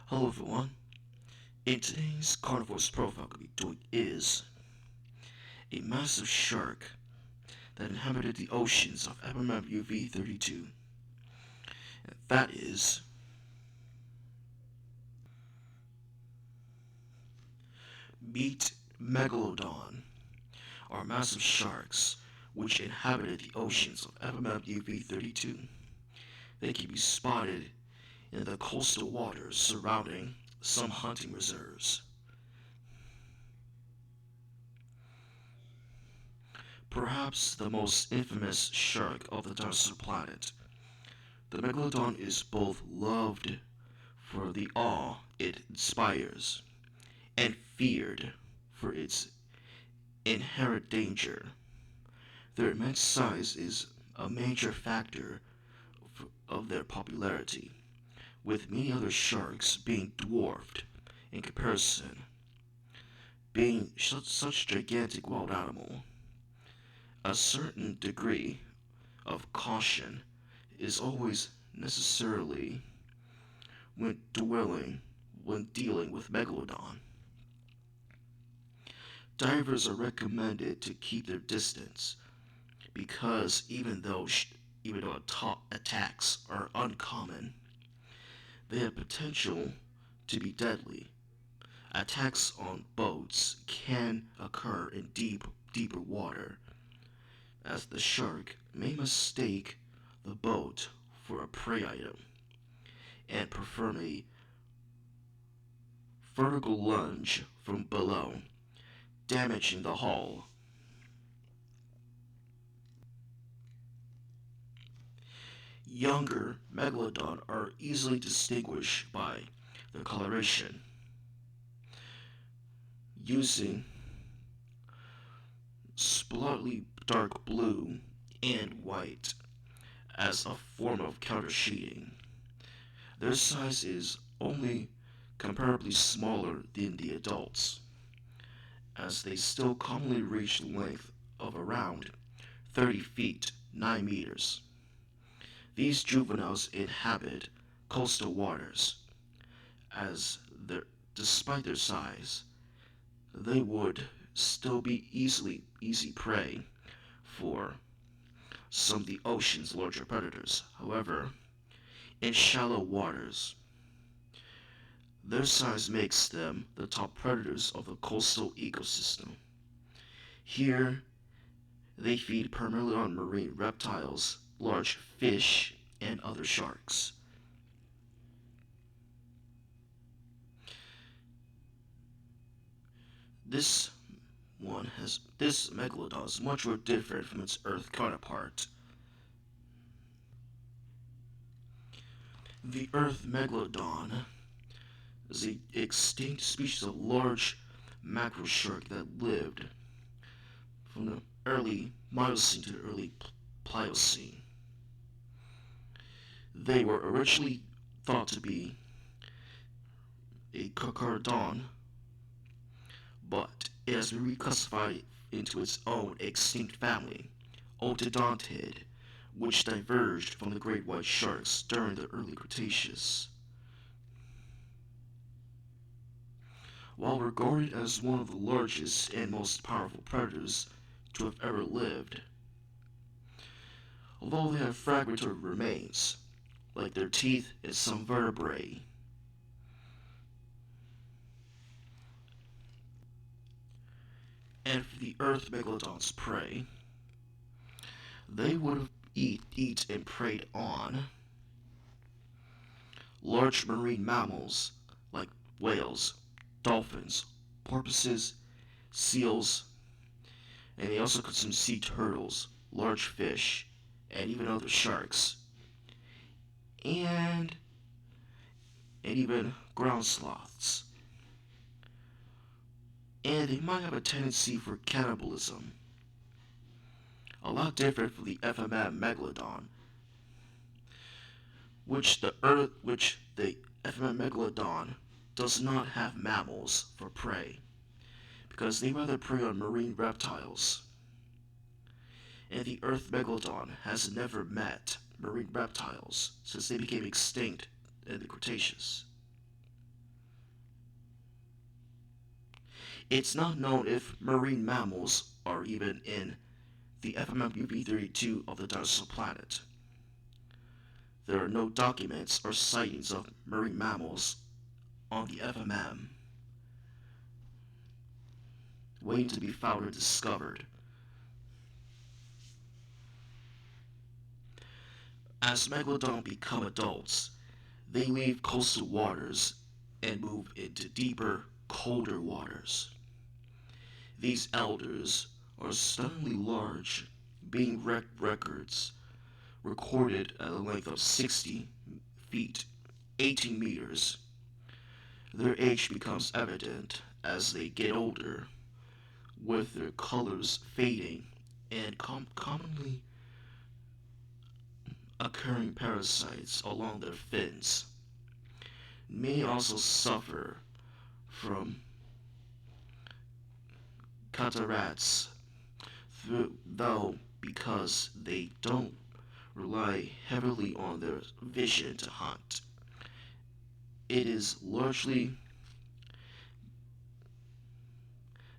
Hello everyone. In today's Carnivores profile we'll be doing is a massive shark that inhabited the oceans of UV 32. And that is Meet Megalodon, or massive sharks which inhabited the oceans of UV 32. They can be spotted in the coastal waters surrounding some hunting reserves. Perhaps the most infamous shark of the dinosaur planet, the Megalodon is both loved for the awe it inspires and feared for its inherent danger. Their immense size is a major factor of their popularity, with many other sharks being dwarfed in comparison. Being such gigantic wild animal, a certain degree of caution is always necessarily when dealing with Megalodon. Divers are recommended to keep their distance because even though attacks are uncommon, they have potential to be deadly. Attacks on boats can occur in deeper water, as the shark may mistake the boat for a prey item and perform a vertical lunge from below, damaging the hull. Younger Megalodon are easily distinguished by their coloration, using slightly dark blue and white as a form of countersheeting. Their size is only comparably smaller than the adults, as they still commonly reach the length of around 30 feet 9 meters. These juveniles inhabit coastal waters, as despite their size, they would still be easy prey for some of the ocean's larger predators. However, in shallow waters, their size makes them the top predators of the coastal ecosystem. Here, they feed primarily on marine reptiles, large fish, and other sharks. This this megalodon is much more different from its Earth counterpart. The Earth megalodon is an extinct species of large macro shark that lived from the early Miocene to the early Pliocene. They were originally thought to be a Carnivore, but it has been reclassified into its own extinct family, Odontid, which diverged from the great white sharks during the early Cretaceous. While regarded as one of the largest and most powerful predators to have ever lived, although they have fragmentary remains, like their teeth and some vertebrae, and for the Earth megalodon's prey, they would have eat and preyed on large marine mammals like whales, dolphins, porpoises, seals, and they also consume sea turtles, large fish, and even other sharks, and even ground sloths. And they might have a tendency for cannibalism, a lot different from the FMM megalodon, which the FMM megalodon does not have mammals for prey, because they rather prey on marine reptiles. And the Earth megalodon has never met marine reptiles since they became extinct in the Cretaceous. It's not known if marine mammals are even in the FMMUV32 of the dinosaur planet. There are no documents or sightings of marine mammals on the FMM, waiting to be found or discovered. As Megalodon become adults, they leave coastal waters and move into deeper, colder waters. These elders are stunningly large, being records recorded at a length of 60 feet, 18 meters. Their age becomes evident as they get older, with their colors fading and commonly occurring parasites along their fins. Many also suffer from cataracts, though because they don't rely heavily on their vision to hunt. It is largely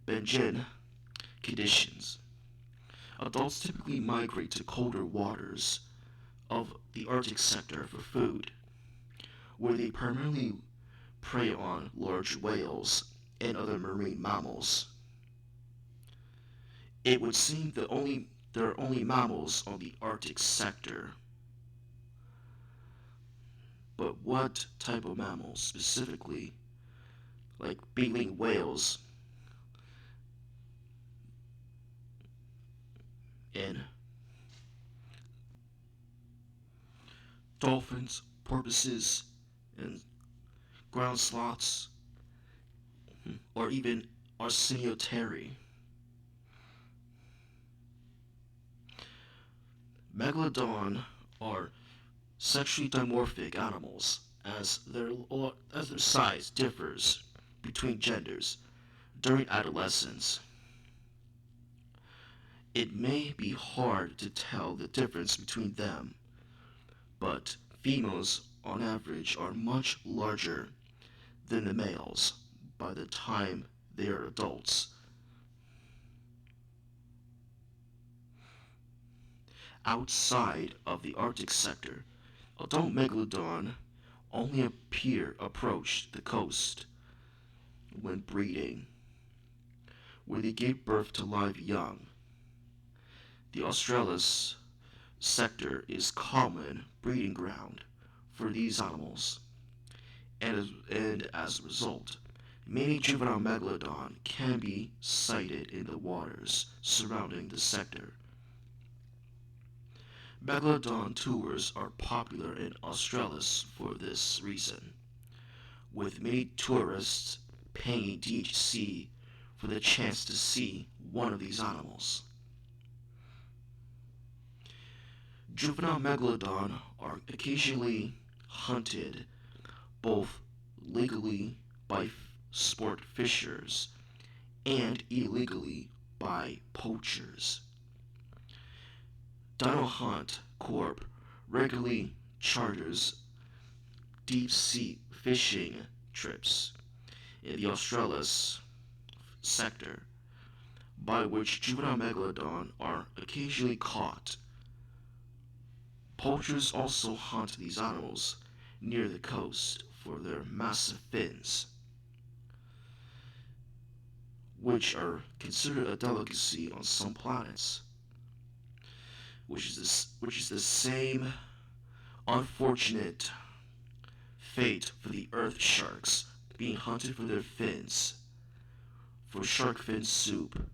benign conditions. Adults typically migrate to colder waters of the Arctic sector for food, where they primarily prey on large whales and other marine mammals. It would seem that there are only mammals on the Arctic sector. But what type of mammals specifically, like baleen whales and dolphins, porpoises, and ground sloths, or even Arseniotheri. Megalodon are sexually dimorphic animals as their size differs between genders during adolescence. It may be hard to tell the difference between them, but females on average are much larger than the males by the time they are adults. Outside of the Arctic sector, adult megalodon only approach the coast when breeding, where they give birth to live young. The Australis sector is common breeding ground for these animals, and as a result, many juvenile megalodon can be sighted in the waters surrounding the sector. Megalodon tours are popular in Australis for this reason, with many tourists paying DHC for the chance to see one of these animals. Juvenile megalodon are occasionally hunted both legally by sport fishers and illegally by poachers. Dino Hunt Corp regularly charters deep sea fishing trips in the Australis sector, by which juvenile megalodon are occasionally caught. Poachers also hunt these animals near the coast for their massive fins, which are considered a delicacy on some planets, which is the same unfortunate fate for the earth sharks being hunted for their fins, for shark fin soup,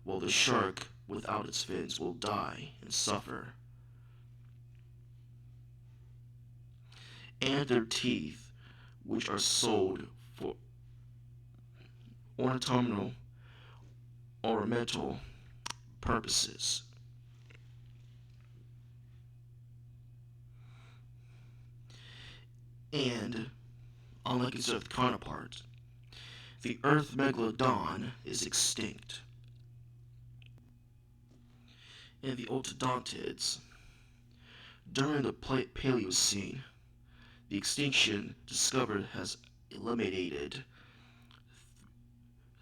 while the shark without its fins will die and suffer. And their teeth, which are sold for ornamental purposes. And, unlike its Earth counterpart, the Earth megalodon is extinct. In the Otodontids, during the Paleocene, the extinction discovered has eliminated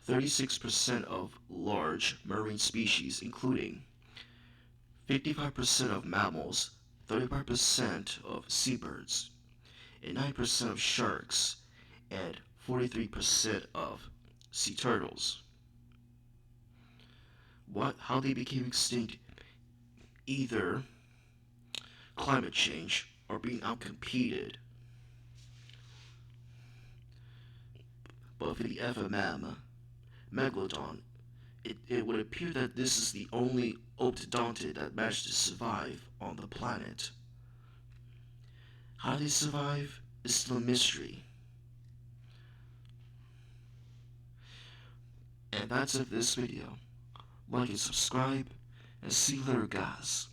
36% of large marine species, including 55% of mammals, 35% of seabirds, and 9% of sharks, and 43% of sea turtles. How they became extinct? Either climate change or being outcompeted. But for the FMM, Megalodon, it would appear that this is the only optodontid that managed to survive on the planet. How they survive is still a mystery. And that's it for this video. Like and subscribe, and see you later, guys.